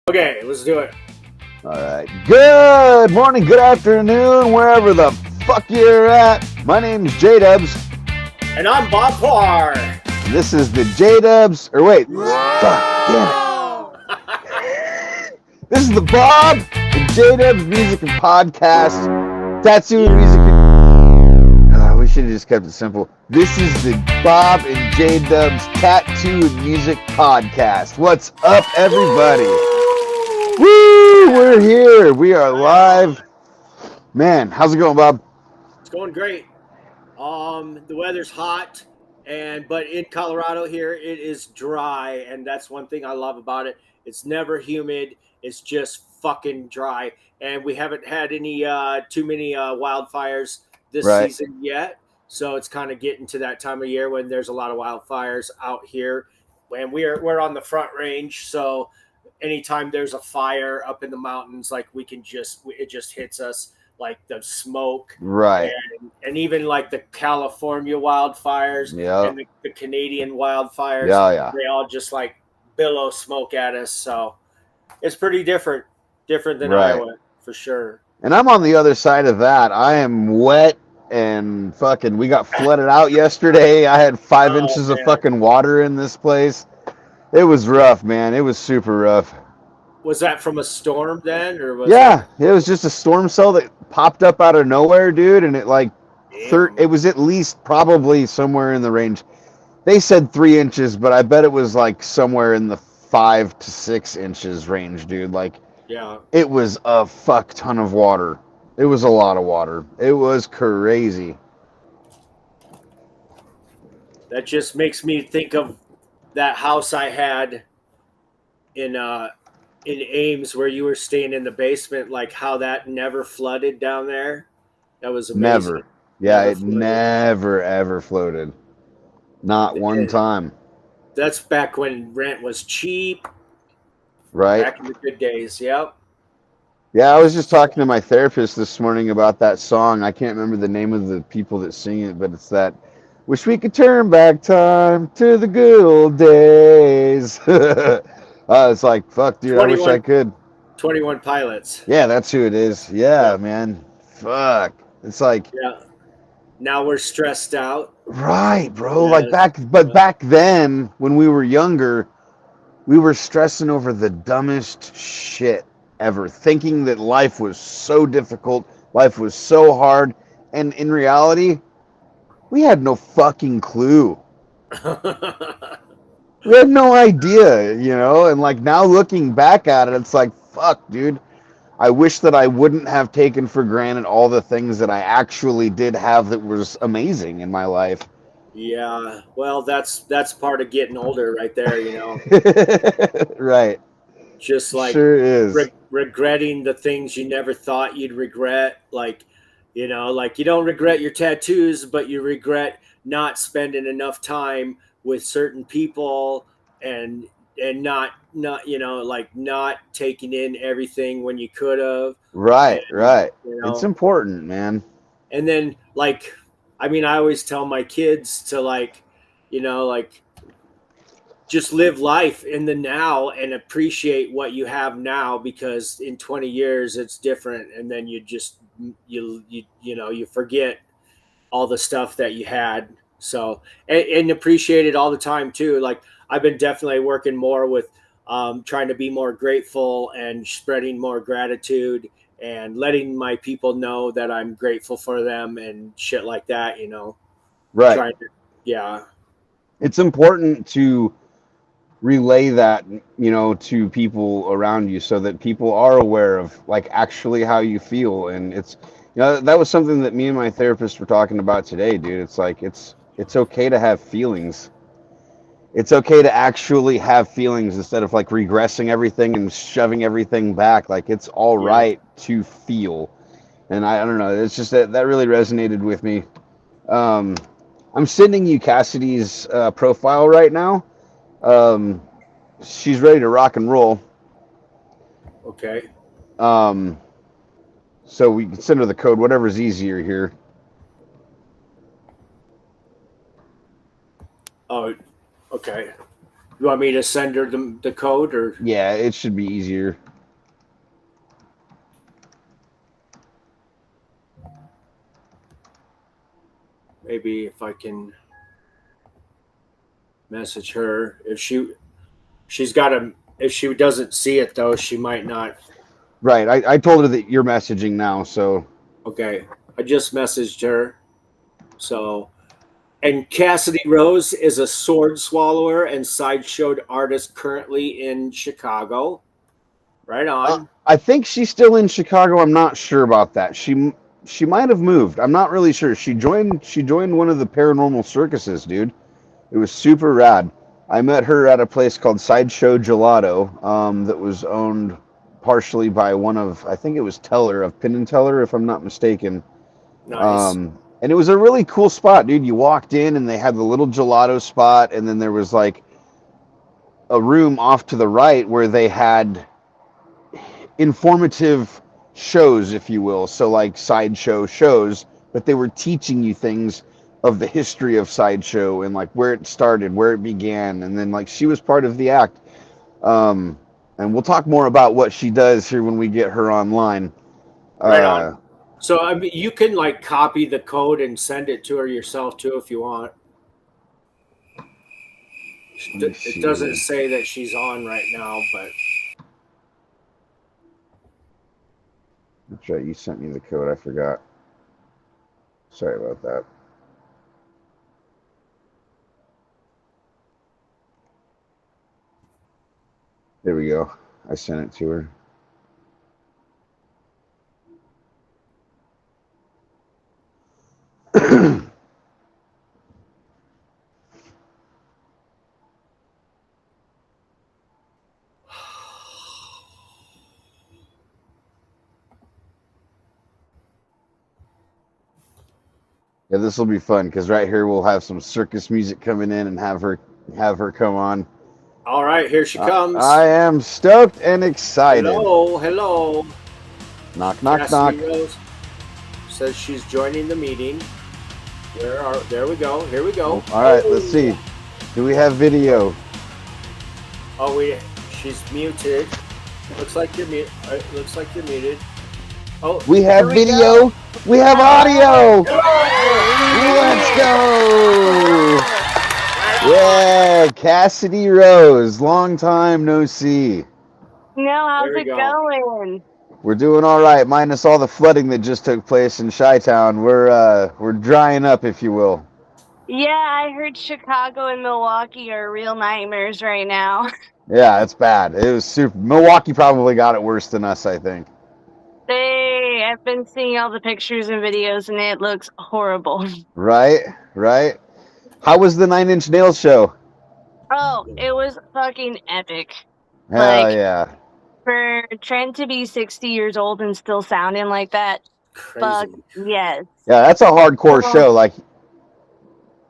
Okay, let's do it. All right. Good morning, good afternoon, wherever the fuck you're at. My name's J-Dubs. And I'm Bob Parr. And this is the J-Dubs. Fuck, damn it. This is the Bob and J-Dubs Music and Podcast. Tattoo and Music and... we should have just kept it simple. This is the Bob and J-Dubs Tattoo and Music Podcast. What's up, everybody? Woo! We're here. We are live. Man, how's it going, Bob? It's going great. The weather's hot, but in Colorado here it is dry, and that's one thing I love about it. It's never humid. It's just fucking dry, and we haven't had any too many wildfires this season yet. So it's kind of getting to that time of year when there's a lot of wildfires out here, and we're on the Front Range, so anytime there's a fire up in the mountains, like it just hits us, like the smoke, right? And even like the California wildfires, and the Canadian wildfires, they all just like billow smoke at us. So it's pretty different than Iowa for sure. And I'm on the other side of that. I am wet and fucking. We got flooded out yesterday. I had 5 inches of fucking water in this place. It was rough, man. It was super rough. Was that from a storm then, or was it was just a storm cell that popped up out of nowhere, dude, and it it was at least probably somewhere in the range. They said 3 inches, but I bet it was like somewhere in the 5 to 6 inches range, dude. It was a fuck ton of water. It was a lot of water. It was crazy. That just makes me think of that house I had in Ames where you were staying in the basement, like how that never flooded down there. That was amazing. Never. Yeah, it never ever floated. Not one time. That's back when rent was cheap. Right. Back in the good days, yep. Yeah, I was just talking to my therapist this morning about that song. I can't remember the name of the people that sing it, but it's that "Wish we could turn back time to the good old days." It's like, fuck, dude, I wish I could. 21 Pilots. Yeah, that's who it is. Yeah, man. Fuck. It's like... Yeah. Now we're stressed out. Right, bro. Yeah. Back then, when we were younger, we were stressing over the dumbest shit ever, thinking that life was so difficult, life was so hard, and in reality, we had no fucking clue. We had no idea, and like now looking back at it, it's like, fuck, dude, I wish that I wouldn't have taken for granted all the things that I actually did have that was amazing in my life. Yeah, well, that's part of getting older right there, Right. Just like sure is. Regretting the things you never thought you'd regret, like you don't regret your tattoos, but you regret not spending enough time with certain people and not taking in everything when you could have. Right. It's important, man. And then I always tell my kids to just live life in the now and appreciate what you have now, because in 20 years it's different, and then you forget all the stuff that you had. So and appreciate it all the time too. Like I've been definitely working more with trying to be more grateful and spreading more gratitude and letting my people know that I'm grateful for them and shit like that, Right. It's important to relay that, to people around you so that people are aware of actually how you feel. And it's, that was something that me and my therapist were talking about today, dude. It's like, it's okay to have feelings. It's okay to actually have feelings instead of regressing everything and shoving everything back. It's all right to feel. And I don't know. It's just that really resonated with me. I'm sending you Cassidy's profile right now. She's ready to rock and roll. Okay. So we can send her the code, whatever's easier here. Oh, okay. You want me to send her the code, or Yeah, it should be easier. maybe if I can message her if she's got a if she doesn't see it though, she might not. Right. I told her that you're messaging now, so Okay, I just messaged her. So, and Cassidy Rose is a sword swallower and sideshow artist currently in Chicago. Right on. I think she's still in Chicago. I'm not sure about that. She might have moved. I'm not really sure. She joined one of the paranormal circuses, dude. It was super rad. I met her at a place called Sideshow Gelato, that was owned partially by one of, I think it was Teller of Penn and Teller, if I'm not mistaken. Nice. And it was a really cool spot, dude. You walked in and they had the little gelato spot, and then there was like a room off to the right where they had informative shows, if you will. So like sideshow shows, but they were teaching you things of the history of sideshow and like where it started, where it began, and then like she was part of the act. Um, and we'll talk more about what she does here when we get her online. Right on. So I mean, you can like copy the code and send it to her yourself too if you want. It doesn't say that she's on right now, but that's right. You sent me the code. I forgot. Sorry about that. There we go. I sent it to her. Yeah, this will be fun because right here we'll have some circus music coming in and have her come on. all right, here she comes. I am stoked and excited. Hello, hello. Knock, knock, Cassidy knock. Rose says she's joining the meeting. There we go. Here we go. All right, let's see. Do we have video? Oh, she's muted. Looks like you're muted. Looks like you're muted. Oh, we have video. We have audio. Let's go. Yeah, Cassidy Rose. Long time no see. No, how's it going? We're doing all right, minus all the flooding that just took place in Chi-Town. We're drying up, if you will. Yeah, I heard Chicago and Milwaukee are real nightmares right now. Yeah, it's bad. It was super. Milwaukee probably got it worse than us, I think. I've been seeing all the pictures and videos, and it looks horrible. Right, right. How was the Nine Inch Nails show? Oh, it was fucking epic. Hell yeah. For Trent to be 60 years old and still sounding like that, crazy. Fuck yes. Yeah, that's a hardcore show. Like,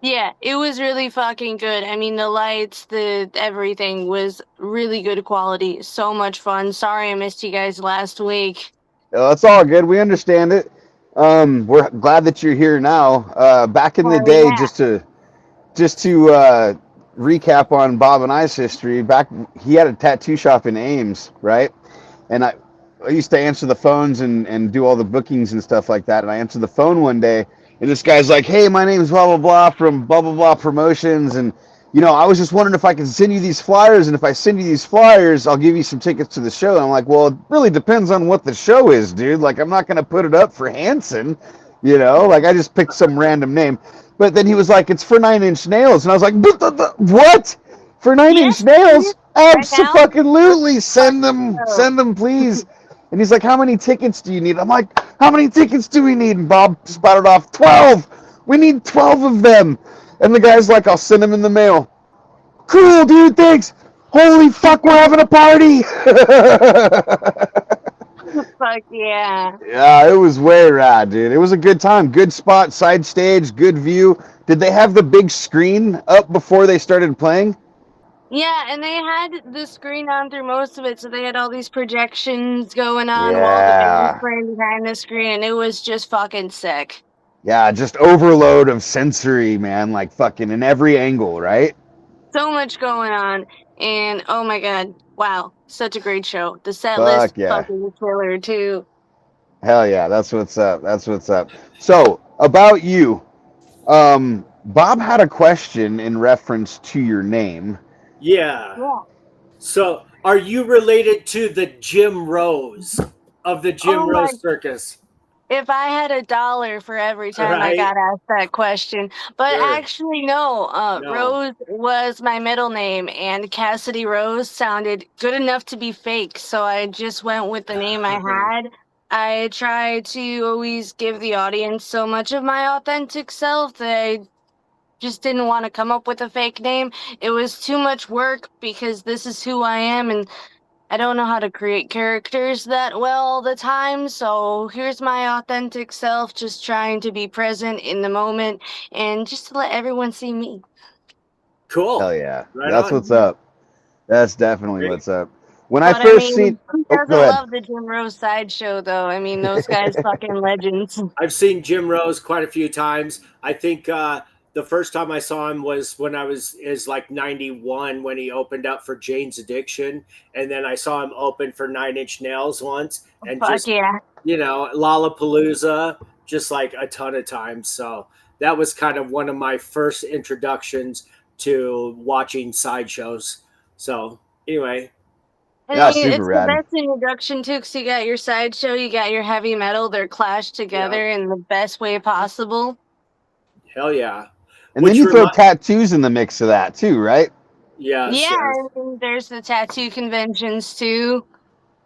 yeah, it was really fucking good. I mean, the lights, the everything was really good quality. So much fun. Sorry I missed you guys last week. It's all good. We understand it. We're glad that you're here now. Back in the day, yeah. just to recap on Bob and I's history, he had a tattoo shop in Ames, right? And I used to answer the phones and do all the bookings and stuff like that. And I answered the phone one day, and this guy's like, "Hey, my name's blah blah blah from blah blah blah promotions, and I was just wondering if I can send you these flyers, and if I send you these flyers, I'll give you some tickets to the show." And I'm like, "Well, it really depends on what the show is, dude. Like, I'm not gonna put it up for Hanson, Like, I just picked some random name." But then he was like, "It's for Nine Inch Nails," and I was like, "What? For Nine Inch Nails? Absolutely! Send them, please." And he's like, "How many tickets do you need?" I'm like, "How many tickets do we need?" And Bob spouted off, 12! We need 12 of them. And the guy's like, "I'll send them in the mail." Cool, dude, thanks. Holy fuck, we're having a party. Fuck yeah. Yeah, it was way rad, dude. It was a good time. Good spot, side stage, good view. Did they have the big screen up before they started playing? Yeah, and they had the screen on through most of it, so they had all these projections going on while the band was playing behind the screen. It was just fucking sick. Yeah, just overload of sensory, man, like fucking in every angle, right? so much going on, and oh my god, wow, such a great show. The set list fucking killer too. Hell yeah, that's what's up. That's what's up. So about you, Bob had a question in reference to your name. Yeah. So, are you related to the Jim Rose of the Jim Rose Circus? If I had $1 for every time I got asked that question. But actually, no. Rose was my middle name, and Cassidy Rose sounded good enough to be fake, so I just went with the name I had. I try to always give the audience so much of my authentic self that I just didn't want to come up with a fake name. It was too much work because this is who I am, and I don't know how to create characters that well all the time, so here's my authentic self, just trying to be present in the moment and just to let everyone see me. Cool. Hell yeah. That's what's up. That's definitely what's up. When I Who seen... doesn't love the Jim Rose Sideshow, though? I mean, those guys fucking legends. I've seen Jim Rose quite a few times. I think the first time I saw him was when I was like 91 when he opened up for Jane's Addiction, and then I saw him open for 9 Inch Nails once, and Lollapalooza, just like a ton of times. So that was kind of one of my first introductions to watching sideshows. So anyway. Yeah, super rad. It's the best introduction too, because you got your sideshow, you got your heavy metal. They're clashed together in the best way possible. Hell yeah! And then you throw tattoos in the mix of that too, right? Yes. Yeah, and there's the tattoo conventions too.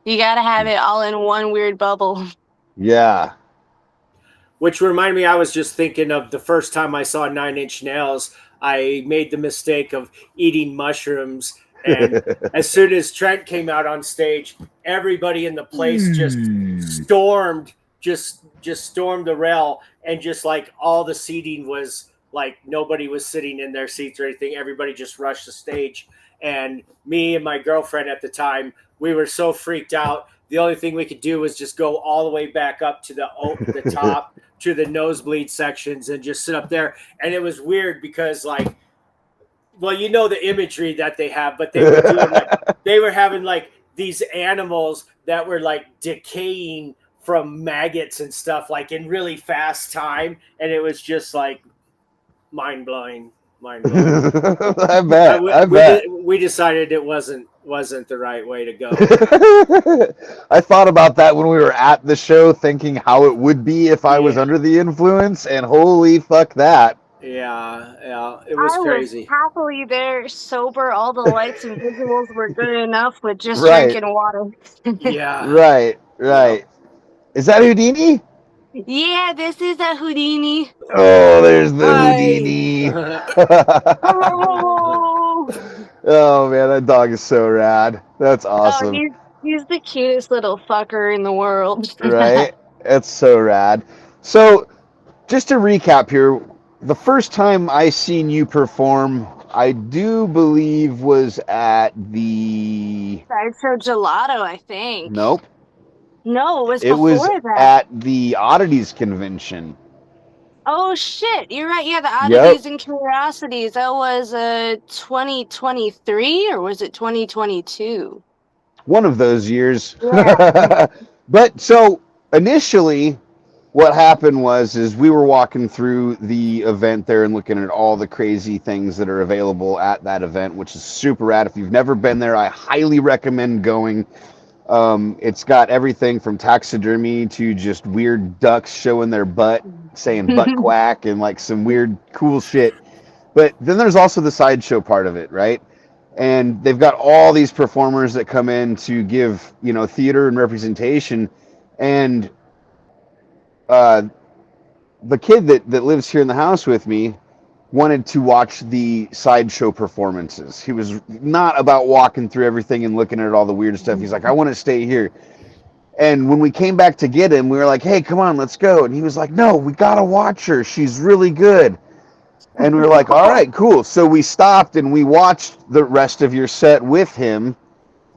You got to have it all in one weird bubble. Yeah. Which reminded me, I was just thinking of the first time I saw 9 Inch Nails. I made the mistake of eating mushrooms. And as soon as Trent came out on stage, everybody in the place just stormed the rail, and just like all the seating was like nobody was sitting in their seats or anything. Everybody just rushed the stage. And me and my girlfriend at the time, we were so freaked out. The only thing we could do was just go all the way back up to the top to the nosebleed sections and just sit up there. And it was weird because like, well, you know the imagery that they have, but they were doing they were having like these animals that were like decaying from maggots and stuff like in really fast time, and it was just like mind blowing. I bet. We decided it wasn't the right way to go. I thought about that when we were at the show, thinking how it would be if I was under the influence, and holy fuck that. Yeah, it was crazy. Was happily there, sober. All the lights and visuals were good enough with just drinking water. Yeah. Right. Yep. Is that Houdini? Yeah, this is a Houdini. Oh, there's the Houdini. Oh man, that dog is so rad. That's awesome. Oh, he's the cutest little fucker in the world. Right? That's so rad. So, just to recap here, the first time I seen you perform, I do believe was at the Sideshow Gelato, I think. Nope. No, it was before that. At the Oddities convention. Oh shit, you're right. Yeah, the Oddities and Curiosities. That was 2023 or was it 2022? One of those years. Yeah. But so initially what happened was we were walking through the event there and looking at all the crazy things that are available at that event, which is super rad. If you've never been there, I highly recommend going. It's got everything from taxidermy to just weird ducks showing their butt, saying butt quack, and like some weird cool shit. But then there's also the sideshow part of it, right? And they've got all these performers that come in to give, theater and representation. And the kid that lives here in the house with me wanted to watch the sideshow performances. He was not about walking through everything and looking at all the weird stuff. He's like, I want to stay here. And when we came back to get him, we were like, hey, come on, let's go. And he was like, no, we got to watch her. She's really good. And we were like, all right, cool. So we stopped and we watched the rest of your set with him.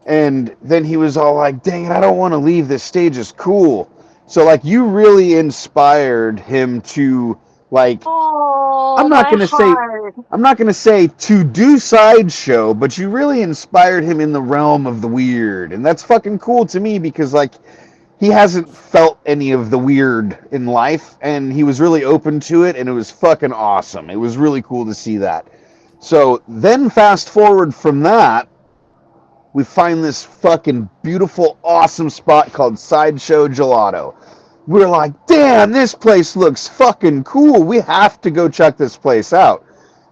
And then he was all like, dang it, I don't want to leave. This stage is cool. So like you really inspired him to Like, Oh, I'm not my gonna say heart. to do Sideshow, but you really inspired him in the realm of the weird, and that's fucking cool to me because like he hasn't felt any of the weird in life, and he was really open to it, and it was fucking awesome. It was really cool to see that. So then fast forward from that, we find this fucking beautiful, awesome spot called Sideshow Gelato. We're like, damn, this place looks fucking cool. We have to go check this place out.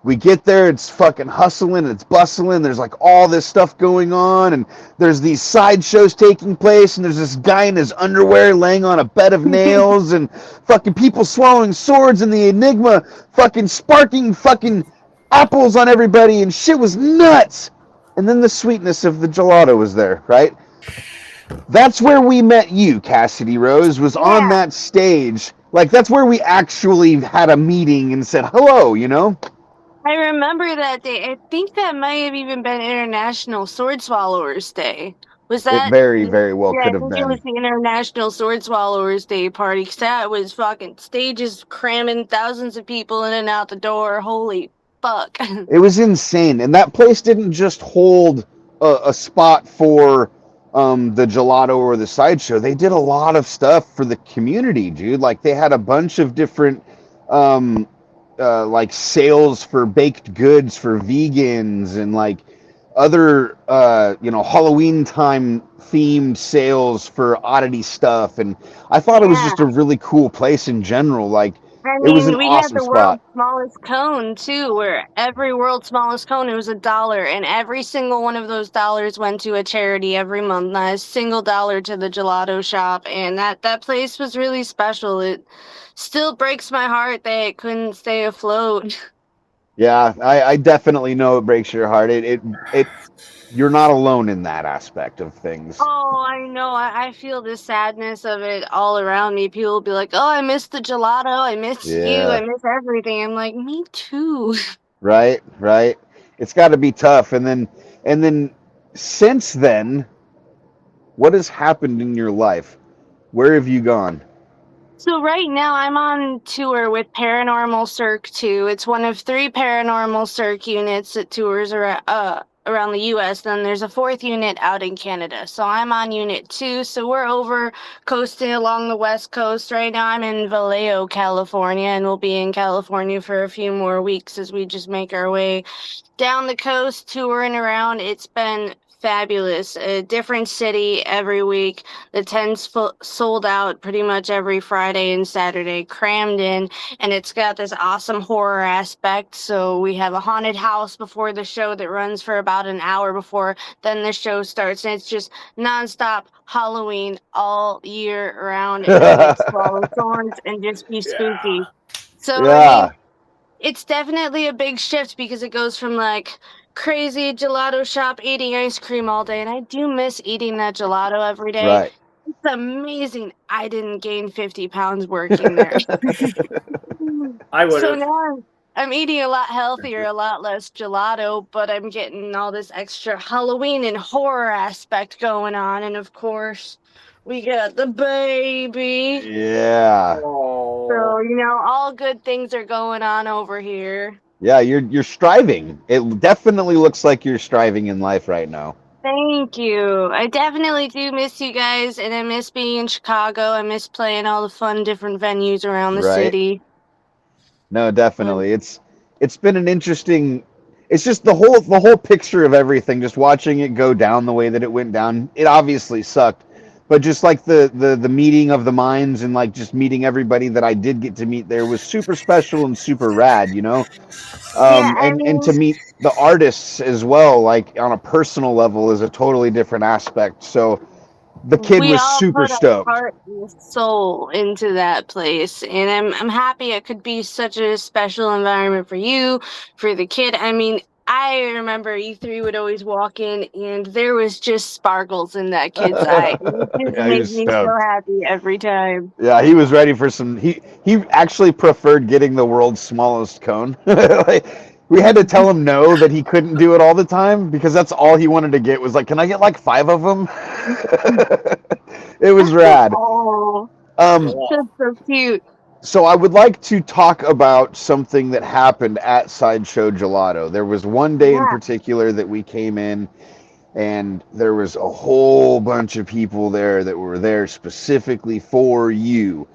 We get there, it's fucking hustling, it's bustling, there's like all this stuff going on, and there's these sideshows taking place, and there's this guy in his underwear laying on a bed of nails, and fucking people swallowing swords, and the Enigma fucking sparking fucking apples on everybody, and shit was nuts. And then the sweetness of the gelato was there, right? That's where we met you, Cassidy Rose, was on that stage. Like, that's where we actually had a meeting and said hello, you know? I remember that day. I think that might have even been International Sword Swallowers Day. Was It that? very, very well Yeah, I could have think it was been. the International Sword Swallowers Day party. Cause that was fucking stages cramming thousands of people in and out the door. Holy fuck. It was insane. And that place didn't just hold a spot for the gelato or the sideshow. They did a lot of stuff for the community, dude. Like, they had a bunch of different like sales for baked goods for vegans, and like other Halloween time themed sales for oddity stuff. And I thought it was just a really cool place in general. Like, I it was an mean, we had awesome the spot. world's smallest cone too, where every world's smallest cone, it was $1, and every single one of those dollars went to a charity every month. Not a single dollar to the gelato shop, and that place was really special. It still breaks my heart that it couldn't stay afloat. Yeah, I definitely know it breaks your heart. You're not alone in that aspect of things. Oh, I know. I feel the sadness of it all around me. People will be like, "Oh, I miss the gelato. I miss you. I miss everything." I'm like, "Me too." Right, right. It's got to be tough. And then since then, what has happened in your life? Where have you gone? So right now I'm on tour with Paranormal Circ 2. It's one of 3 Paranormal Circ units that tours around the U.S. Then there's a 4th unit out in Canada. So I'm on Unit 2. So we're over coasting along the West Coast. Right now I'm in Vallejo, California, and we'll be in California for a few more weeks as we just make our way down the coast, touring around. It's been fabulous. A different city every week. The tent's sold out pretty much every Friday and Saturday, crammed in, and it's got this awesome horror aspect. So we have a haunted house before the show that runs for about an hour before then the show starts, and it's just nonstop Halloween all year round, and we get to swallow swords and just be spooky. So I mean, it's definitely a big shift because it goes from like crazy gelato shop eating ice cream all day, and I do miss eating that gelato every day. Right. It's amazing I didn't gain 50 pounds working there. I would have. So now I'm eating a lot healthier, a lot less gelato, but I'm getting all this extra Halloween and horror aspect going on, and of course we got the baby. Yeah. So, all good things are going on over here. Yeah, you're striving. It definitely looks like you're striving in life right now. Thank you. I definitely do miss you guys, and I miss being in Chicago. I miss playing all the fun different venues around the city. No, definitely. It's been an interesting. It's just the whole picture of everything. Just watching it go down the way that it went down. It obviously sucked, but just like the meeting of the minds, and like just meeting everybody that I did get to meet there was super special and super rad, you know. And to meet the artists as well, like on a personal level, is a totally different aspect. So the kid was super stoked. We all put our heart and soul into that place, and I'm happy it could be such a special environment for you, for the kid. I mean, I remember E3 would always walk in, and there was just sparkles in that kid's eye. It just made me so happy every time. Yeah, he was ready for some. He actually preferred getting the world's smallest cone. We had to tell him no, that he couldn't do it all the time, because that's all he wanted to get was like, can I get like 5 of them? It was rad. Oh, that's so cute. So I would like to talk about something that happened at Sideshow Gelato. There was one day in particular that we came in, and there was a whole bunch of people there that were there specifically for you.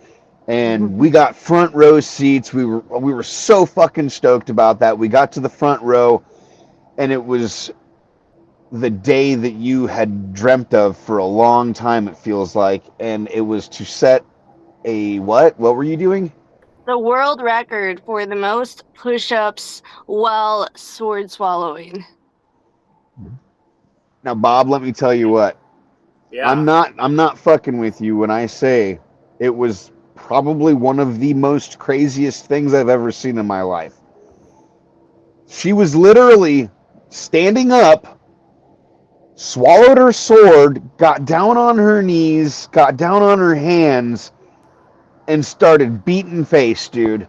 And we got front row seats. We were so fucking stoked about that. We got to the front row, and it was the day that you had dreamt of for a long time, it feels like, and it was to set a what were you doing? The world record for the most push-ups while sword swallowing. Now, Bob, let me tell you what. Yeah. I'm not fucking with you when I say it was probably one of the most craziest things I've ever seen in my life. She was literally standing up, swallowed her sword, got down on her knees, got down on her hands, and started beating face, dude.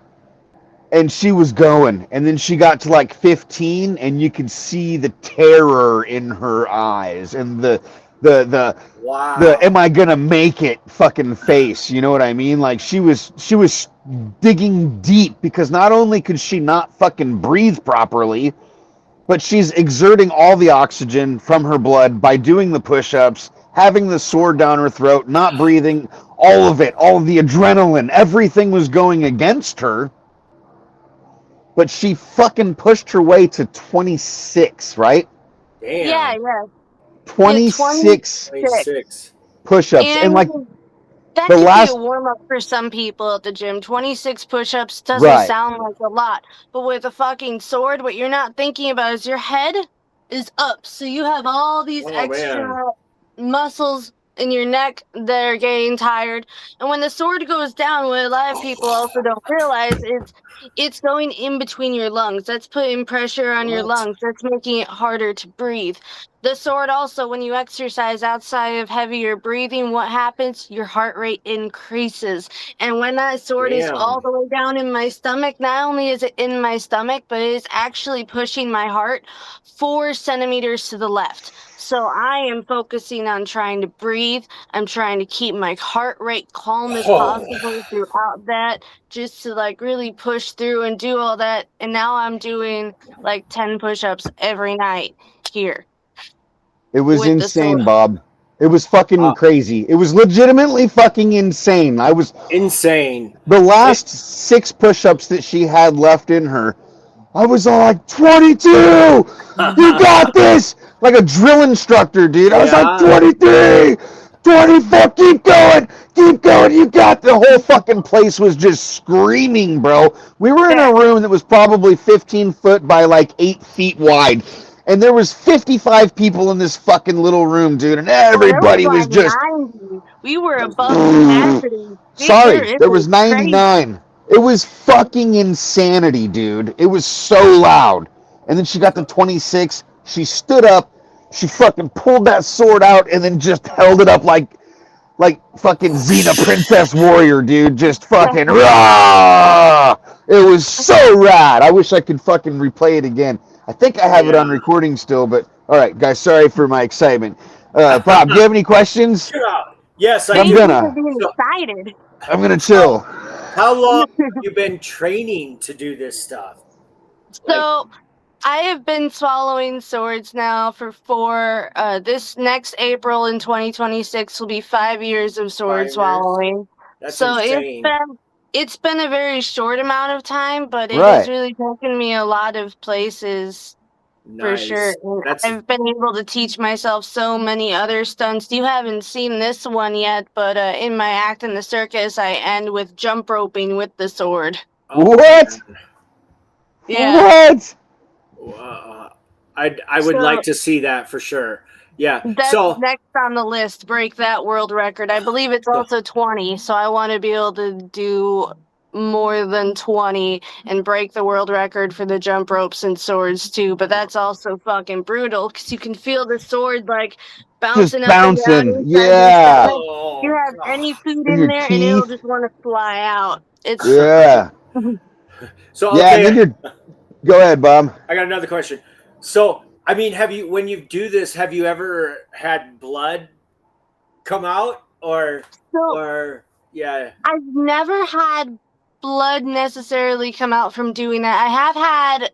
And she was going. And then she got to like 15, and you could see the terror in her eyes and the am I gonna make it fucking face. You know what I mean? Like she was digging deep, because not only could she not fucking breathe properly, but she's exerting all the oxygen from her blood by doing the push-ups, having the sword down her throat, not breathing, all of it, all of the adrenaline, everything was going against her. But she fucking pushed her way to 26, right? Damn. Yeah. 26 push-ups. And like that could be a warm-up for some people at the gym. 26 push-ups doesn't sound like a lot, but with a fucking sword, what you're not thinking about is your head is up, so you have all these extra muscles in your neck that are getting tired. And when the sword goes down, what a lot of people also don't realize is it's going in between your lungs. That's putting pressure on your lungs. That's making it harder to breathe. The sword also, when you exercise outside of heavier breathing, what happens? Your heart rate increases. And when that sword is all the way down in my stomach, not only is it in my stomach, but it is actually pushing my heart 4 centimeters to the left. So I am focusing on trying to breathe. I'm trying to keep my heart rate calm as possible throughout that, just to like really push through and do all that. And now I'm doing like 10 push-ups every night here. It was insane, Bob. It was fucking crazy. It was legitimately fucking insane. I was insane. The last 6 push-ups that she had left in her, I was all like, 22! You got this! Like a drill instructor, dude. I was like, 23! 24, keep going! Keep going! You got the whole fucking place was just screaming, bro. We were in a room that was probably 15 foot by like 8 feet wide. And there was 55 people in this fucking little room, dude, and everybody was just... 90. We were above capacity. Sorry, there was 99. Crazy. It was fucking insanity, dude. It was so loud. And then she got to 26. She stood up. She fucking pulled that sword out and then just held it up like fucking Xena Princess Warrior, dude. Just fucking rah! It was so rad. I wish I could fucking replay it again. I think I have it on recording still, but all right, guys, sorry for my excitement. Bob, do you have any questions? Yes, I'm excited. I'm gonna chill. How long have you been training to do this stuff? So, I have been swallowing swords now for this next April in 2026 will be 5 years of sword swallowing. That's so insane. It's been a very short amount of time, but it has really taken me a lot of places. For sure. I've been able to teach myself so many other stunts. You haven't seen this one yet, but in my act in the circus, I end with jump roping with the sword. What? Yeah. What? I would like to see that for sure. Yeah. That's next on the list. Break that world record. I believe it's also 20, so I want to be able to do more than 20 and break the world record for the jump ropes and swords too. But that's also fucking brutal because you can feel the sword like bouncing up and down. Yeah. You have any food in there and it'll just want to fly out. It's so yeah. And then go ahead, Bob. I got another question. So I mean, when you do this, have you ever had blood come out or yeah? I've never had blood necessarily come out from doing that. I have had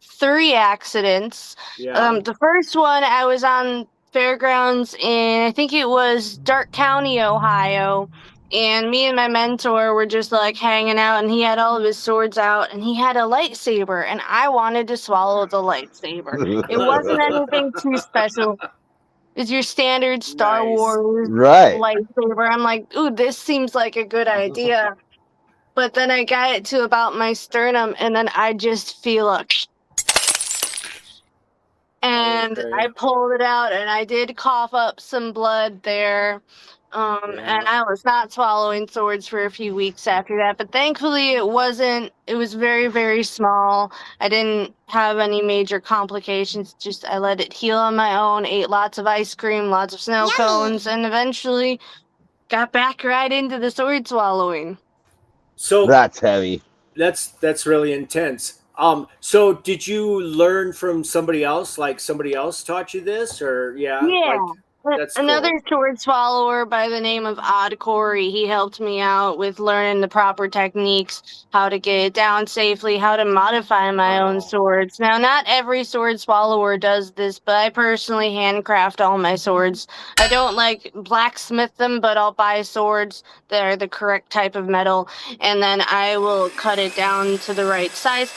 3 accidents. Yeah. The first one, I was on fairgrounds in, I think it was Dark County, Ohio, and me and my mentor were just like hanging out, and he had all of his swords out, and he had a lightsaber, and I wanted to swallow the lightsaber. It wasn't anything too special. It's your standard Star Wars lightsaber. I'm like, ooh, this seems like a good idea. But then I got it to about my sternum, and then I just feel a... And I pulled it out, and I did cough up some blood there. And I was not swallowing swords for a few weeks after that. But thankfully, it was very, very small. I didn't have any major complications. Just I let it heal on my own, ate lots of ice cream, lots of snow cones, and eventually got back right into the sword swallowing. So that's heavy. That's really intense. So did you learn from somebody else? Like somebody else taught you this, or that's another cool. sword swallower by the name of Odd Corey. He helped me out with learning the proper techniques, how to get it down safely, how to modify my own swords. Now, not every sword swallower does this, but I personally handcraft all my swords. I don't like blacksmith them, but I'll buy swords that are the correct type of metal, and then I will cut it down to the right size.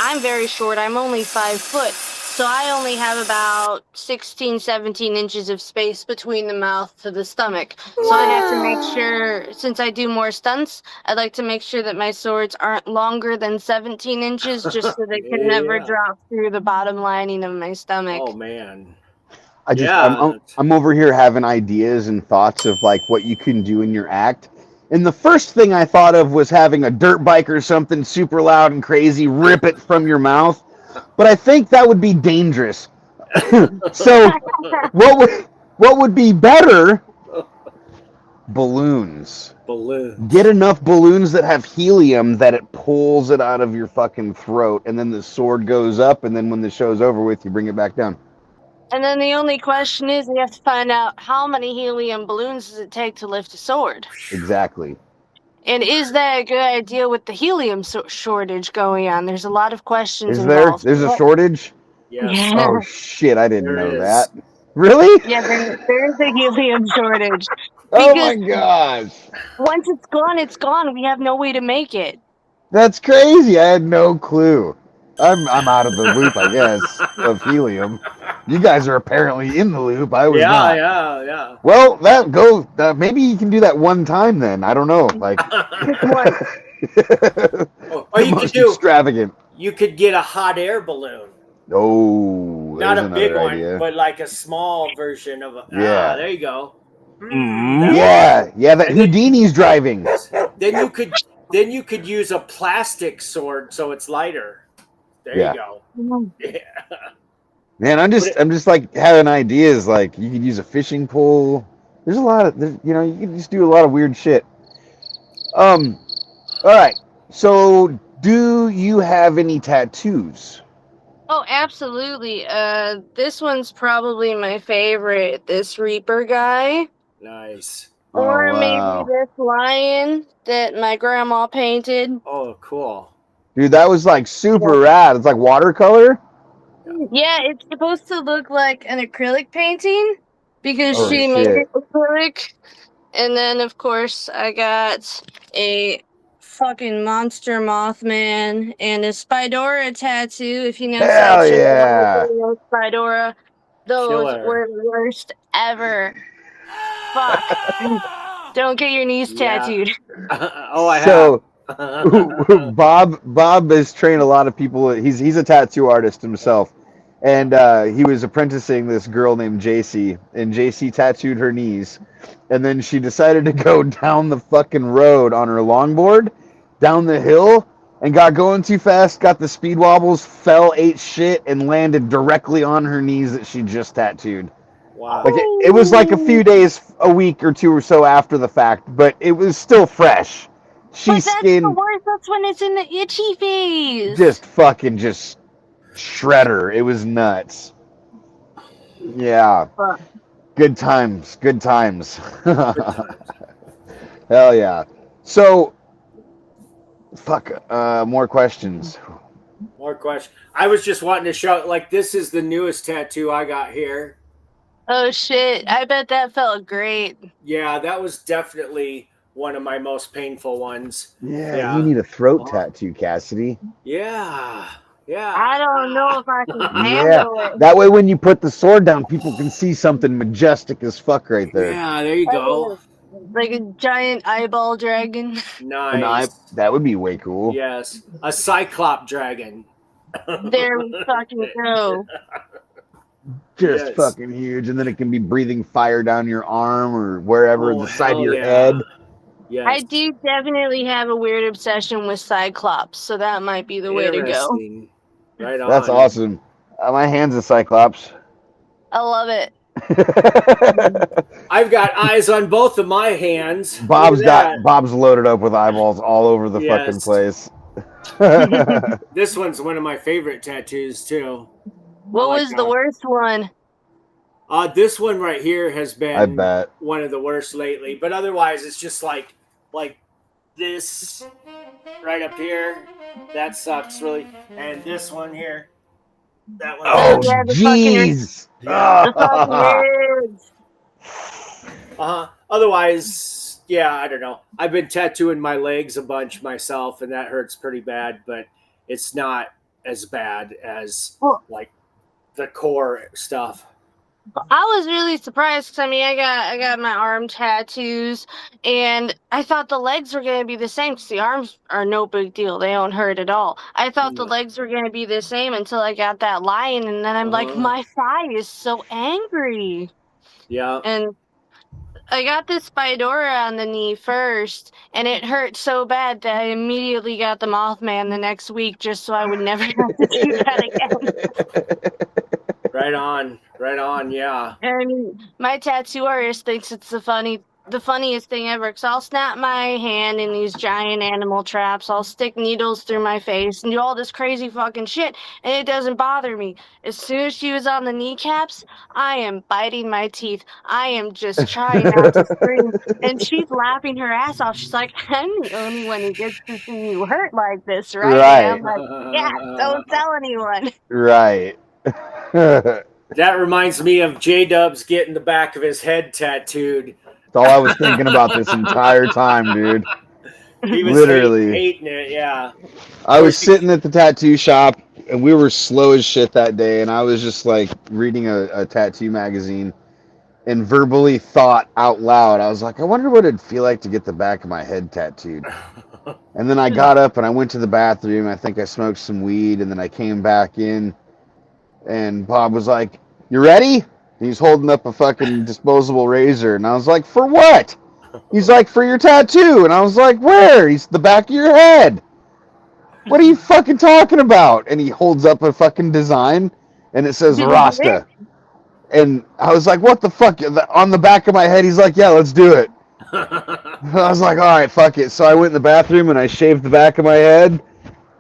I'm very short. I'm only 5 foot. So I only have about 16, 17 inches of space between the mouth to the stomach. So I have to make sure, since I do more stunts, I'd like to make sure that my swords aren't longer than 17 inches, just so they can never drop through the bottom lining of my stomach. Oh, man. I'm over here having ideas and thoughts of like what you can do in your act. And the first thing I thought of was having a dirt bike or something super loud and crazy rip it from your mouth. But I think that would be dangerous. So what would be better? Balloons. Get enough balloons that have helium that it pulls it out of your fucking throat, and then the sword goes up, and then when the show's over with, you bring it back down. And then the only question is, you have to find out how many helium balloons does it take to lift a sword. Exactly. And is that a good idea with the helium shortage going on? There's a lot of questions involved. There's a shortage? Yes. Yeah. Oh, shit, I didn't know that. Really? Yeah, there's a helium shortage. Oh, my gosh. Once it's gone, it's gone. We have no way to make it. That's crazy. I had no clue. I'm out of the loop, I guess, of helium. You guys are apparently in the loop. I was not. Yeah. Well, that goes. Maybe you can do that one time then. I don't know. Like, or you could do extravagant. You could get a hot air balloon. Oh, not a big idea. one, but like a small version of a. Yeah. There you go. Yeah. That Houdini's driving. Then you could use a plastic sword so it's lighter. There you go. Yeah. Man, I'm just like having ideas. Like you could use a fishing pole. There's a lot of, you can just do a lot of weird shit. All right. So, do you have any tattoos? Oh, absolutely. This one's probably my favorite. This Reaper guy. Nice. Or maybe this lion that my grandma painted. Oh, cool. Dude, that was like super rad. It's like watercolor. Yeah, it's supposed to look like an acrylic painting because she made it acrylic. And then, of course, I got a fucking monster Mothman and a Spidora tattoo. If you know Sideshow, Spidora, those were the worst ever. Fuck. Don't get your knees tattooed. I have. Bob has trained a lot of people. He's a tattoo artist himself, and he was apprenticing this girl named JC, and JC tattooed her knees, and then she decided to go down the fucking road on her longboard, down the hill, and got going too fast, got the speed wobbles, fell, ate shit, and landed directly on her knees that she just tattooed. Wow. Like it was like a few days, a week or two or so after the fact, but it was still fresh. That's the worst. That's when it's in the itchy phase. Just shredder. It was nuts. Yeah. Good times. Hell yeah. So, More questions. More questions. I was just wanting to show, like, this is the newest tattoo I got here. Oh shit! I bet that felt great. Yeah, that was definitely one of my most painful ones. Yeah. You need a throat tattoo, Cassidy. Yeah. I don't know if I can handle it. That way, when you put the sword down, people can see something majestic as fuck right there. Yeah, there you go. Like a giant eyeball dragon. Nice. That would be way cool. Yes, a cyclop dragon. There we fucking go. Just fucking huge, and then it can be breathing fire down your arm or wherever, the side of your head. Yes. I do definitely have a weird obsession with Cyclops, so that might be the way to go. Right on. That's awesome. My hand's a Cyclops. I love it. I've got eyes on both of my hands. Bob's loaded up with eyeballs all over the fucking place. This one's one of my favorite tattoos too. What was the worst one? This one right here has been one of the worst lately. But otherwise, it's just like this right up here. That sucks really. And this one here. That one. Oh, jeez. Otherwise, yeah, I don't know. I've been tattooing my legs a bunch myself, and that hurts pretty bad. But it's not as bad as like the core stuff. I was really surprised because I got my arm tattoos, and I thought the legs were gonna be the same because the arms are no big deal; they don't hurt at all. I thought the legs were gonna be the same until I got that lion, and then I'm like, my thigh is so angry. Yeah. And I got this Spidora on the knee first, and it hurt so bad that I immediately got the Mothman the next week just so I would never have to do that again. Right on, yeah. And my tattoo artist thinks it's the funniest thing ever, because I'll snap my hand in these giant animal traps, I'll stick needles through my face and do all this crazy fucking shit, and it doesn't bother me. As soon as she was on the kneecaps, I am biting my teeth. I am just trying not to scream, and she's laughing her ass off. She's like, I'm the only one who gets to see you hurt like this, right? And I'm like, yeah, don't tell anyone. Right. That reminds me of J-Dubs getting the back of his head tattooed. That's all I was thinking about this entire time, dude. He was literally hating it, yeah. I was sitting at the tattoo shop, and we were slow as shit that day, and I was just like reading a tattoo magazine and verbally thought out loud. I was like, I wonder what it'd feel like to get the back of my head tattooed. And then I got up and I went to the bathroom. I think I smoked some weed, and then I came back in, and Bob was like, you ready? He's holding up a fucking disposable razor, and I was like, for what? He's like, for your tattoo. And I was like, where? He's the back of your head. What are you fucking talking about? And he holds up a fucking design, and it says Rasta. And I was like, what the fuck? On the back of my head, he's like, yeah, let's do it. I was like, all right, fuck it. So I went in the bathroom, and I shaved the back of my head,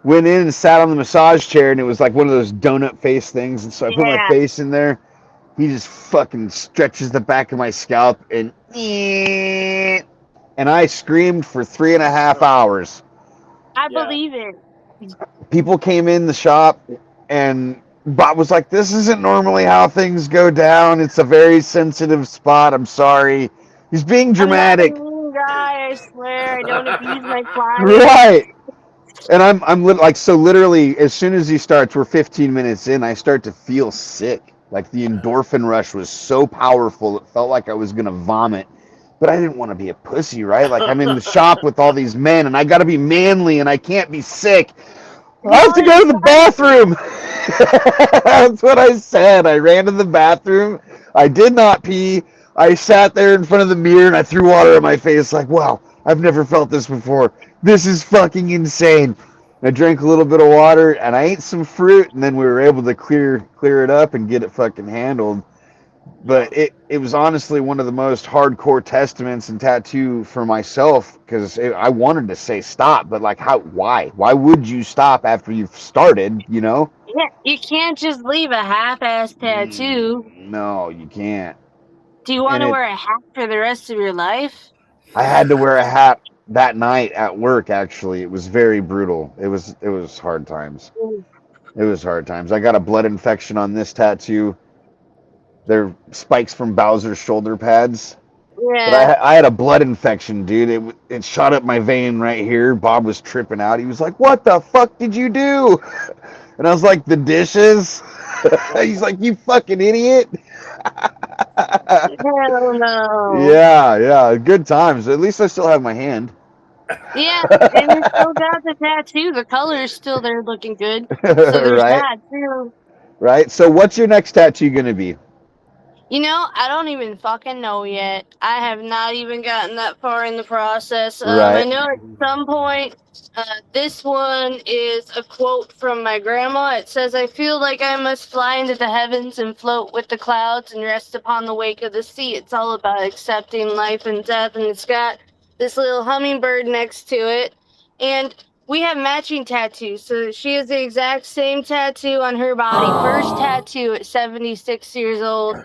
went in and sat on the massage chair, and it was like one of those donut face things. And so I put my face in there. He just fucking stretches the back of my scalp, and I screamed for 3.5 hours. I believe it. People came in the shop, and Bob was like, this isn't normally how things go down. It's a very sensitive spot. I'm sorry. He's being dramatic. I'm not a mean guy, I swear. I don't abuse my clients. Right. And I'm like, so literally, as soon as he starts, we're 15 minutes in, I start to feel sick. Like the endorphin rush was so powerful, it felt like I was going to vomit. But I didn't want to be a pussy, right? Like I'm in the shop with all these men, and I got to be manly, and I can't be sick. I have to go to the bathroom. That's what I said. I ran to the bathroom. I did not pee. I sat there in front of the mirror, and I threw water in my face like, wow, I've never felt this before. This is fucking insane. I drank a little bit of water, and I ate some fruit, and then we were able to clear it up and get it fucking handled. But it was honestly one of the most hardcore testaments and tattoo for myself, because I wanted to say stop, but like, why? Why would you stop after you've started, you know? Yeah, you can't just leave a half-ass tattoo. No, you can't. Do you want to wear a hat for the rest of your life? I had to wear a hat that night at work, actually, it was very brutal. It was hard times. It was hard times. I got a blood infection on this tattoo. They're spikes from Bowser's shoulder pads. But Yeah. I had a blood infection, dude. It shot up my vein right here. Bob was tripping out. He was like, "What the fuck did you do?" And I was like, "The dishes." He's like, "You fucking idiot." Hell no. Yeah. Good times. At least I still have my hand. Yeah, and you still got the tattoo. The color is still there looking good. So there's Right? that too. Right? So what's your next tattoo gonna be? You know, I don't even fucking know yet. I have not even gotten that far in the process. I Right. know at some point, this one is a quote from my grandma. It says, "I feel like I must fly into the heavens and float with the clouds and rest upon the wake of the sea. It's all about accepting life and death." And it's got this little hummingbird next to it. And we have matching tattoos. So she has the exact same tattoo on her body. First tattoo at 76 years old.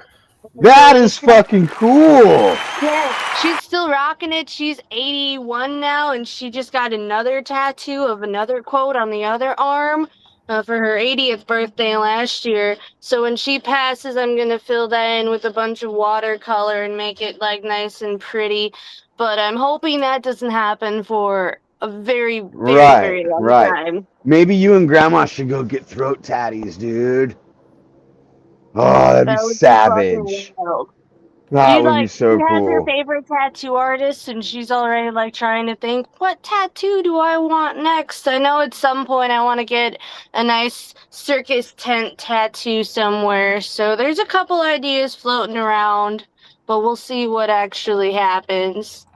That is fucking cool. Yeah, she's still rocking it. She's 81 now, and she just got another tattoo of another quote on the other arm for her 80th birthday last year. So when she passes, I'm going to fill that in with a bunch of watercolor and make it like nice and pretty. But I'm hoping that doesn't happen for a very, very, very long time. Maybe you and Grandma should go get throat tatties, dude. Oh, that'd be That would be fucking savage. wild. That She's would be like, so she has her cool. favorite tattoo artist, and she's already like trying to think, what tattoo do I want next? I know at some point I want to get a nice circus tent tattoo somewhere. So there's a couple ideas floating around, but we'll see what actually happens.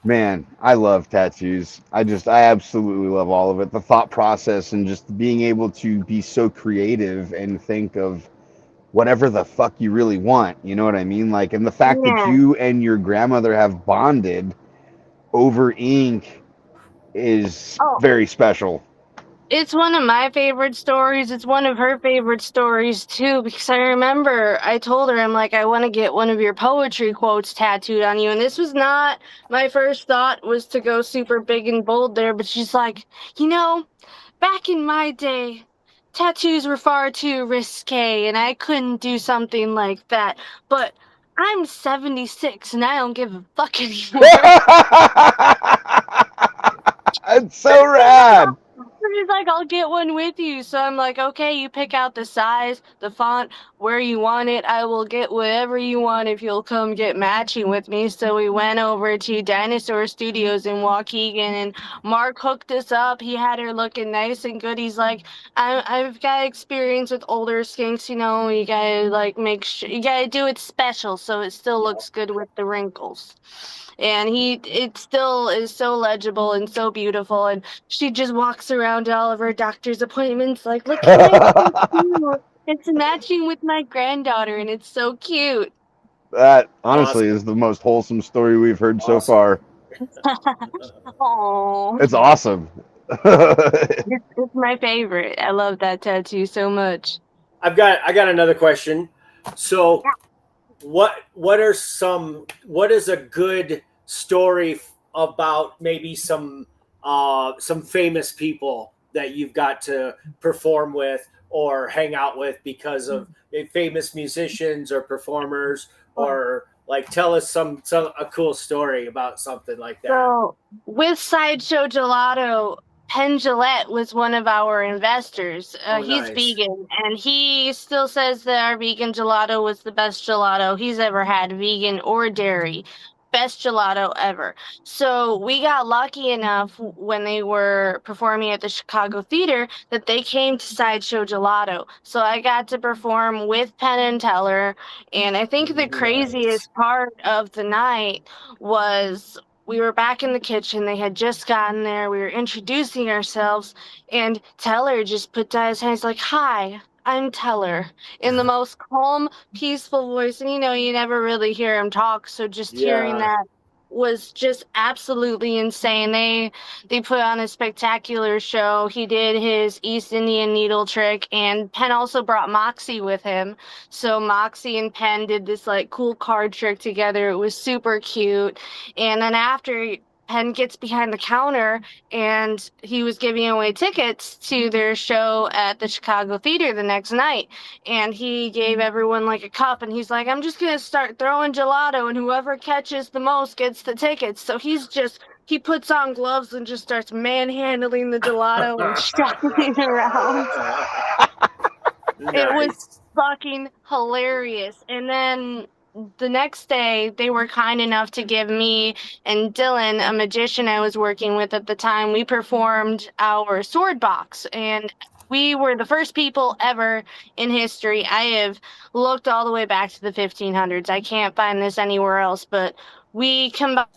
Man, I love tattoos. I absolutely love all of it. The thought process and just being able to be so creative and think of whatever the fuck you really want. You know what I mean? Like, and the fact that Yeah. you and your grandmother have bonded over ink is very special. It's one of my favorite stories. It's one of her favorite stories too, because I remember I told her, I'm like, I want to get one of your poetry quotes tattooed on you. And this was not my first thought, was to go super big and bold there, but she's like, you know, back in my day, tattoos were far too risque and I couldn't do something like that. But I'm 76 and I don't give a fuck anymore. It's so rad. She's like, I'll get one with you. So I'm like, okay, you pick out the size, the font, where you want it. I will get whatever you want if you'll come get matching with me. So we went over to Dinosaur Studios in Waukegan, and Mark hooked us up. He had her looking nice and good. He's like, I've got experience with older skinks, you know, you gotta like make sure, you gotta do it special so it still looks good with the wrinkles. And it still is so legible and so beautiful, and she just walks around to all of her doctor's appointments like, look at my tattoo. It's matching with my granddaughter, and it's so cute. That honestly is the most wholesome story we've heard so far. Oh, it's awesome. It's my favorite. I love that tattoo so much. I got another question. So, what is a good story about maybe some famous people that you've got to perform with or hang out with because of famous musicians or performers, or like tell us a cool story about something like that. So with Sideshow Gelato, Penn Jillette was one of our investors. He's vegan, and he still says that our vegan gelato was the best gelato he's ever had, vegan or dairy. Best gelato ever. So we got lucky enough when they were performing at the Chicago Theater that they came to Sideshow Gelato. So I got to perform with Penn and Teller, and I think the craziest part of the night was we were back in the kitchen. They had just gotten there. We were introducing ourselves, and Teller just put down his hands like, "Hi, I'm Teller," in the most calm, peaceful voice. And, you know, you never really hear him talk, so just hearing that was just absolutely insane. They put on a spectacular show. He did his East Indian needle trick, and Penn also brought Moxie with him. So Moxie and Penn did this like cool card trick together. It was super cute. And then after Penn gets behind the counter, and he was giving away tickets to their show at the Chicago Theater the next night. And he gave everyone like a cup, and he's like, I'm just going to start throwing gelato, and whoever catches the most gets the tickets. So he puts on gloves and just starts manhandling the gelato and shuffling it around. Nice. It was fucking hilarious. And then the next day, they were kind enough to give me and Dylan, a magician I was working with at the time, we performed our sword box. And we were the first people ever in history. I have looked all the way back to the 1500s. I can't find this anywhere else, but we combined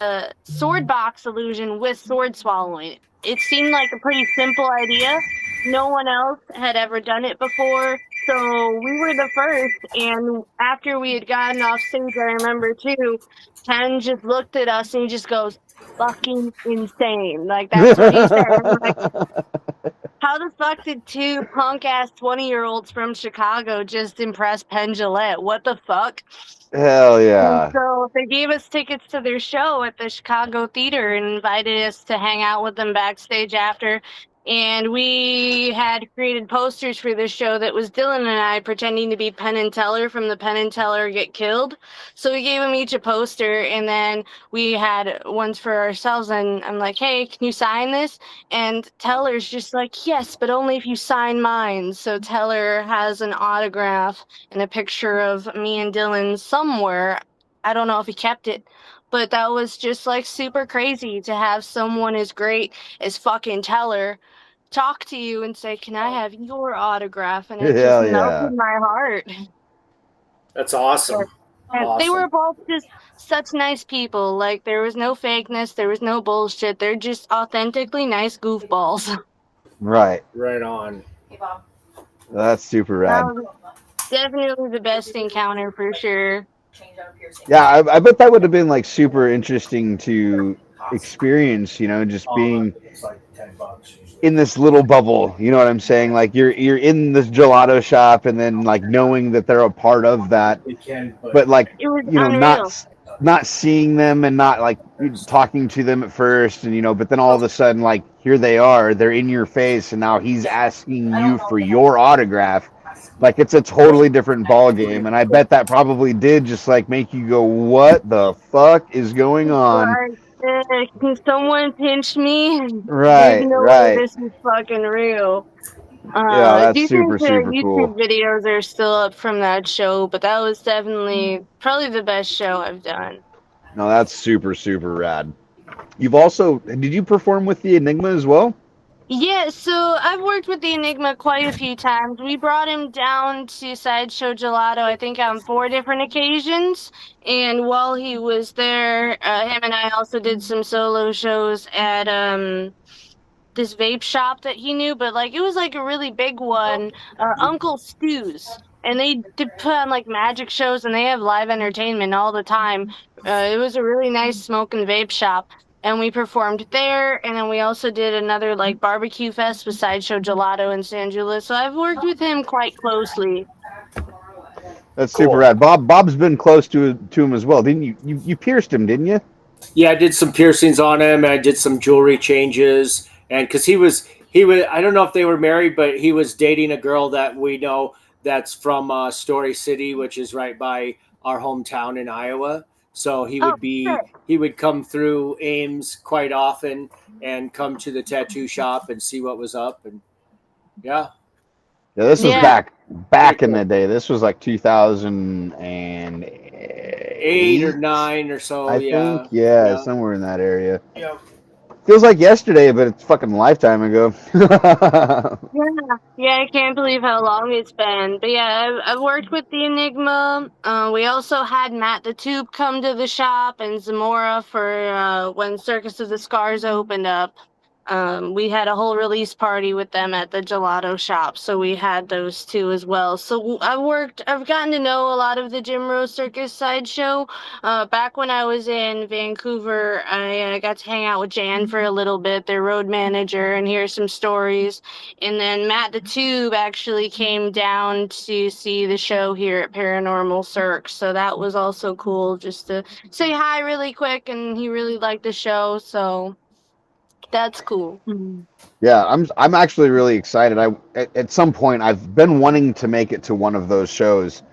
a sword box illusion with sword swallowing. It seemed like a pretty simple idea. No one else had ever done it before. So we were the first, and after we had gotten off stage, I remember too, Ken just looked at us and he just goes, fucking insane. Like, that's what he said. I'm like, how the fuck did two punk-ass 20-year-olds from Chicago just impress Penn Jillette? What the fuck? Hell yeah. And so they gave us tickets to their show at the Chicago Theater and invited us to hang out with them backstage after. And we had created posters for this show that was Dylan and I pretending to be Penn and Teller from the Penn and Teller Get Killed. So we gave them each a poster, and then we had ones for ourselves. And I'm like, hey, can you sign this? And Teller's just like, yes, but only if you sign mine. So Teller has an autograph and a picture of me and Dylan somewhere. I don't know if he kept it. But that was just like super crazy to have someone as great as fucking Teller talk to you and say, can I have your autograph? And it just melted my heart. That's awesome. They were both just such nice people. Like, there was no fakeness, there was no bullshit. They're just authentically nice goofballs. Right. Right on. That's super rad. Definitely the best encounter for sure. Yeah, I bet that would have been like super interesting to experience, you know, just being in this little bubble, you know what I'm saying? Like you're in this gelato shop and then like knowing that they're a part of that, but like, you know, unreal. not seeing them and not like talking to them at first, and you know, but then all of a sudden like here they are, they're in your face, and now he's asking you for your autograph. Like, it's a totally different ball game, and I bet that probably did just like make you go, what the fuck is going on? Can someone pinch me? Right, right. This is fucking real. Yeah, that's super YouTube cool. videos are still up from that show, but that was definitely probably the best show I've done. No, that's super rad. Did you perform with the Enigma as well? Yeah, so I've worked with the Enigma quite a few times. We brought him down to Sideshow Gelato, I think, on 4 different occasions. And while he was there, him and I also did some solo shows at this vape shop that he knew, but like it was like a really big one, Uncle Stu's. And they did put on like magic shows, and they have live entertainment all the time. It was a really nice smoke and vape shop. And we performed there, and then we also did another like barbecue fest with Sideshow Gelato in San Julius. So I've worked with him quite closely. That's super rad. Bob's been close to him as well, didn't you? You pierced him, didn't you? Yeah, I did some piercings on him, and I did some jewelry changes, and because he was I don't know if they were married, but he was dating a girl that we know that's from Story City, which is right by our hometown in Iowa. So he would come through Ames quite often and come to the tattoo shop and see what was up. And yeah, this was back in the day. This was like 2008 or 9 or so. I think, somewhere in that area. Yeah. Feels like yesterday, but it's fucking a lifetime ago. Yeah, I can't believe how long it's been. But yeah, I've worked with the Enigma. We also had Matt the Tube come to the shop, and Zamora for when Circus of the Scars opened up. We had a whole release party with them at the gelato shop, so we had those two as well. So I've gotten to know a lot of the Jim Rose Circus Sideshow. Back when I was in Vancouver, I got to hang out with Jan for a little bit, their road manager, and hear some stories. And then Matt the Tube actually came down to see the show here at Paranormal Cirque, so that was also cool just to say hi really quick, and he really liked the show, so that's cool. Yeah, I'm actually really excited. At some point I've been wanting to make it to one of those shows.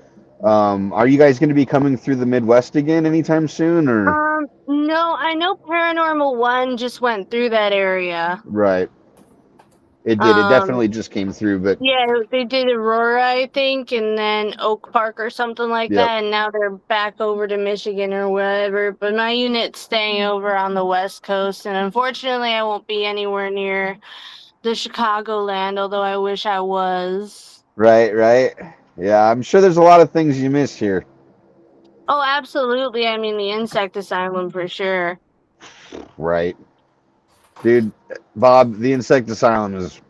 Are you guys going to be coming through the Midwest again anytime soon, or? No, I know Paranormal One just went through that area. Right. It did. It definitely just came through, but yeah, they did Aurora, I think, and then Oak Park or something like that, and now they're back over to Michigan or whatever. But my unit's staying over on the West Coast, and unfortunately, I won't be anywhere near the Chicagoland, although I wish I was. Right. Yeah, I'm sure there's a lot of things you missed here. Oh, absolutely. I mean, the insect asylum for sure. Right. Dude, Bob, the insect asylum is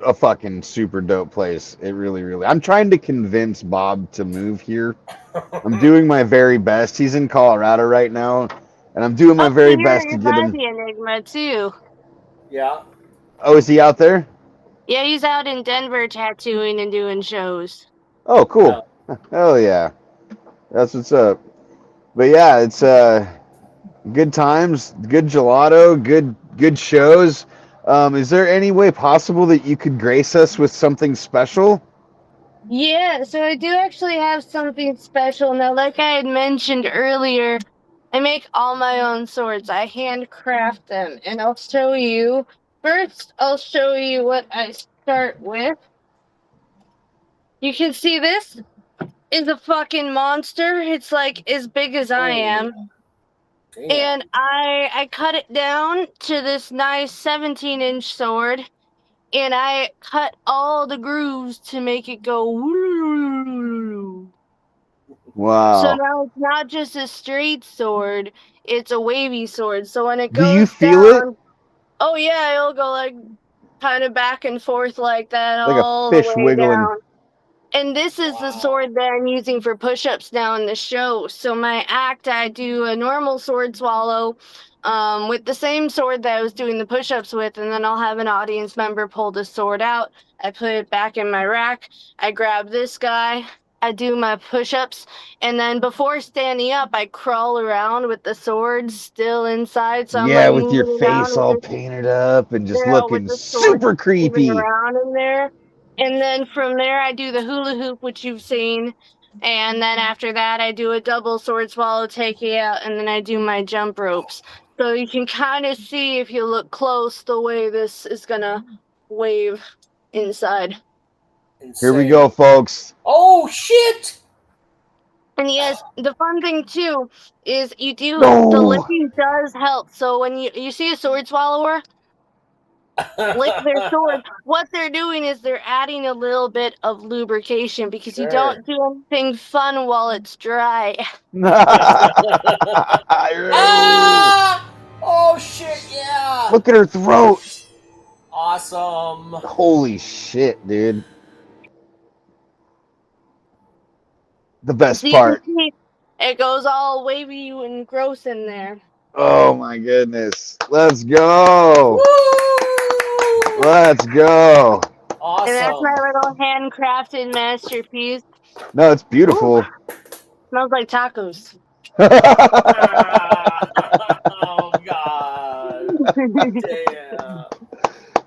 a fucking super dope place. It really. I'm trying to convince Bob to move here. I'm doing my very best. He's in Colorado right now, and I'm doing my very best to get him. The Enigma too. Yeah. Oh, is he out there? Yeah, he's out in Denver tattooing and doing shows. Oh, cool. Yeah. Hell yeah. That's what's up. But yeah, it's good times, good gelato, good shows. Is there any way possible that you could grace us with something special? Yeah, so I do actually have something special. Now, like I had mentioned earlier, I make all my own swords. I handcraft them, and I'll show you. First, I'll show you what I start with. You can see this is a fucking monster. It's like as big as I am. Damn. And I cut it down to this nice 17-inch sword, and I cut all the grooves to make it go. Wow. So now it's not just a straight sword, it's a wavy sword. So when it goes down... Do you feel it? Oh yeah, it'll go like kind of back and forth like that, like all a fish the way wiggling. Down. And this is the sword that I'm using for push-ups now in the show. So my act, I do a normal sword swallow with the same sword that I was doing the push-ups with, and then I'll have an audience member pull the sword out. I put it back in my rack. I grab this guy. I do my push-ups, and then before standing up, I crawl around with the sword still inside. So I'm like with your face all painted up and just looking super creepy around in there. And then from there, I do the hula hoop, which you've seen. And then after that, I do a double sword swallow, take it out, and then I do my jump ropes. So you can kind of see, if you look close, the way this is going to wave inside. Insane. Here we go, folks. Oh, shit! And yes, the fun thing, too, is you do, the licking does help. So when you see a sword swallower lick their sword, what they're doing is they're adding a little bit of lubrication, because you don't do anything fun while it's dry. Oh shit, yeah! Look at her throat. Awesome. Holy shit, dude. The best part. It goes all wavy and gross in there. Oh my goodness. Let's go. Woo! Let's go. Awesome. And that's my little handcrafted masterpiece. No, it's beautiful. Ooh. Smells like tacos. Oh god. Damn.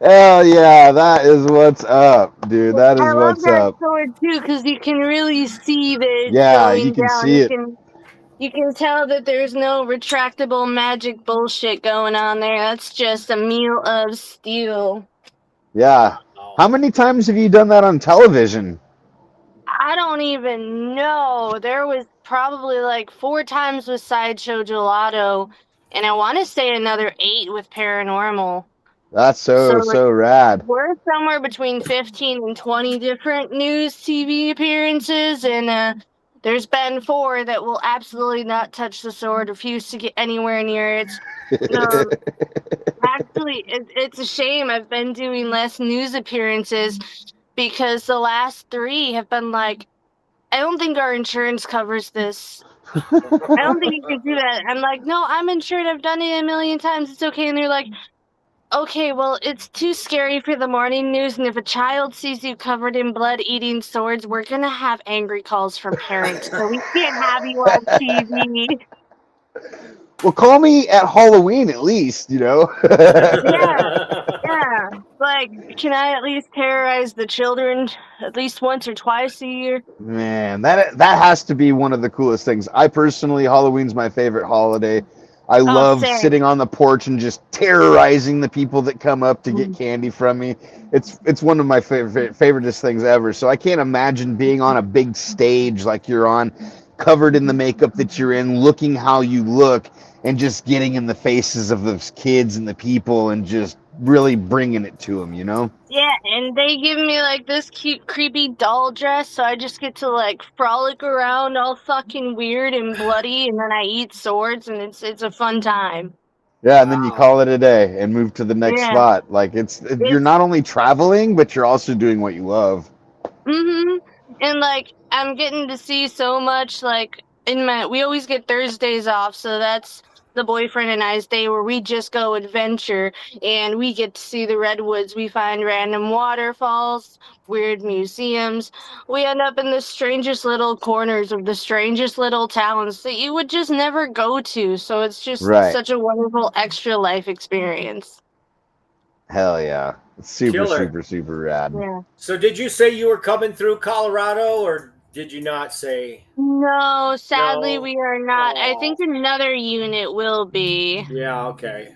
Hell yeah, that is what's up, dude. That is what's up. I love that sword too, because you can really see that it's going you can down. see it. You can tell that there's no retractable magic bullshit going on there. That's just a meal of steel. Yeah. How many times have you done that on television? I don't even know. There was probably like 4 times with Sideshow Gelato, and I want to say another 8 with Paranormal. That's so rad. We're somewhere between 15 and 20 different news TV appearances, and there's been 4 that will absolutely not touch the sword, refuse to get anywhere near it. Actually, it's a shame. I've been doing less news appearances because the last 3 have been like, I don't think our insurance covers this. I don't think you can do that. I'm like, no, I'm insured. I've done it a million times. It's okay. And they're like, okay, well, it's too scary for the morning news. And if a child sees you covered in blood eating swords, we're going to have angry calls from parents. So we can't have you on TV. Well, call me at Halloween at least, you know? Yeah. Like, can I at least terrorize the children at least once or twice a year? Man, that has to be one of the coolest things. I personally, Halloween's my favorite holiday. I love sitting on the porch and just terrorizing the people that come up to get candy from me. It's one of my favoriteest things ever. So I can't imagine being on a big stage like you're on, covered in the makeup that you're in, looking how you look, and just getting in the faces of those kids and the people and just really bringing it to them, you know? Yeah, and they give me like this cute, creepy doll dress, so I just get to like frolic around all fucking weird and bloody, and then I eat swords, and it's a fun time. Yeah, and then you call it a day and move to the next spot. Like you're not only traveling, but you're also doing what you love. Mm-hmm. And like I'm getting to see so much. Like we always get Thursdays off, so that's the boyfriend and I's day where we just go adventure and we get to see the redwoods. We find random waterfalls, weird museums. We end up in the strangest little corners of the strangest little towns that you would just never go to. So it's just such a wonderful extra life experience. Hell yeah. It's super rad. Yeah. So did you say you were coming through Colorado, or did you not say? No, sadly we are not. I think another unit will be. Yeah, okay.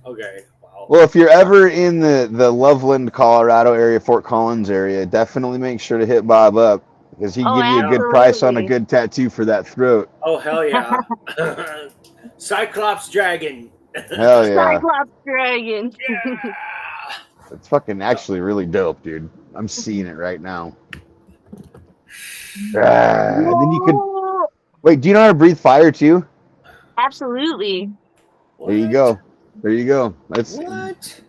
Okay. Wow. Well, if you're ever in the Loveland, Colorado area, Fort Collins area, definitely make sure to hit Bob up because he'd give you a good price on a good tattoo for that throat. Oh, hell yeah. Cyclops Dragon. Hell yeah. Cyclops Dragon. Yeah. It's fucking actually really dope, dude. I'm seeing it right now. And then you can wait. Do you know how to breathe fire too? Absolutely. There you go. There you go. That's what?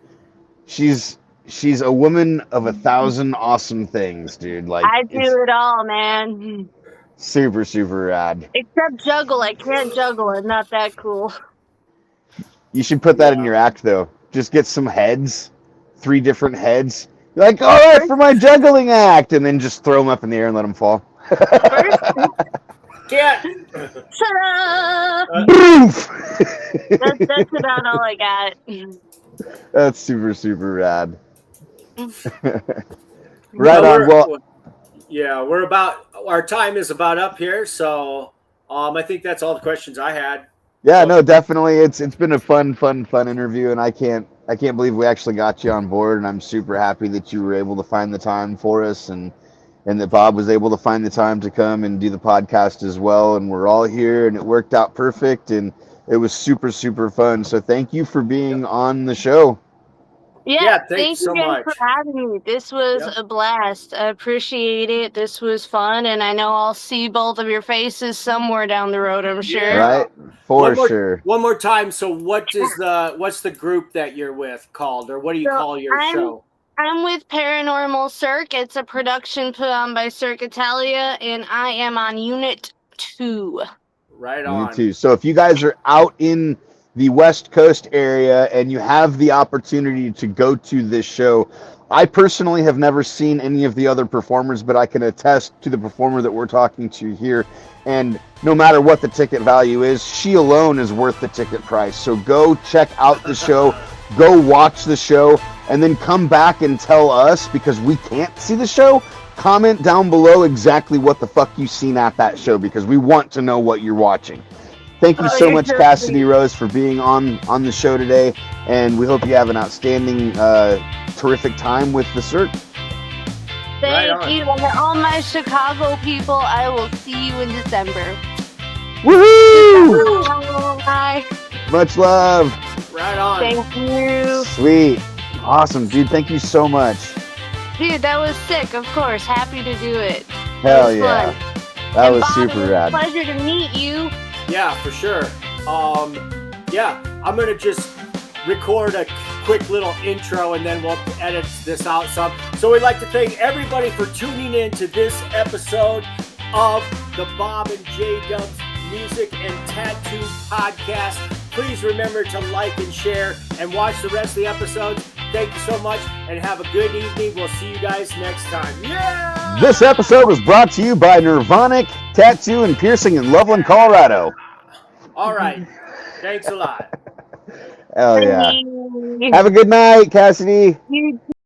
She's a woman of 1,000 awesome things, dude. Like I do it all, man. Super rad. Except juggle. I can't juggle. I'm not that cool. You should put that in your act, though. Just get some heads, 3 different heads. You're like, all right, for my juggling act, and then just throw them up in the air and let them fall. Yeah. That's about all I got. That's super rad. Right on. Well, yeah, our time is about up here, so I think that's all the questions I had. Yeah, no, definitely. It's been a fun interview, and I can't believe we actually got you on board, and I'm super happy that you were able to find the time for us, and that Bob was able to find the time to come and do the podcast as well, and we're all here, and it worked out perfect, and it was super fun. So thank you for being on the show. Yeah, thank you guys for having me. This was a blast. I appreciate it. This was fun, and I know I'll see both of your faces somewhere down the road, I'm sure. Right? For sure. One more time. So what's the group that you're with called, or what do you call your show? I'm with Paranormal Cirque. It's a production put on by Cirque Italia, and I am on Unit 2. Right on. Unit 2. So if you guys are out in the West Coast area and you have the opportunity to go to this show, I personally have never seen any of the other performers, but I can attest to the performer that we're talking to here. And no matter what the ticket value is, she alone is worth the ticket price. So go check out the show, go watch the show, and then come back and tell us, because we can't see the show. Comment down below exactly what the fuck you seen at that show, because we want to know what you're watching. Thank you so much, Cassidy Rose, for being on the show today, and we hope you have an outstanding, terrific time with the Cirque. Thank you. And all my Chicago people, I will see you in December. Woohoo! Bye. Much love. Right on. Thank you. Sweet. Awesome, dude. Thank you so much. Dude, that was sick, of course. Happy to do it. Hell yeah. That was super rad. Pleasure to meet you. Yeah, for sure. Yeah, I'm going to just record a quick little intro and then we'll edit this out some. So we'd like to thank everybody for tuning in to this episode of the Bob and J Dubs Music and Tattoo Podcast. Please remember to like and share and watch the rest of the episodes. Thank you so much and have a good evening. We'll see you guys next time. Yeah! This episode was brought to you by Nirvanic Tattoo and Piercing in Loveland, Colorado. All right. Thanks a lot. Hell yeah. Have a good night, Cassidy.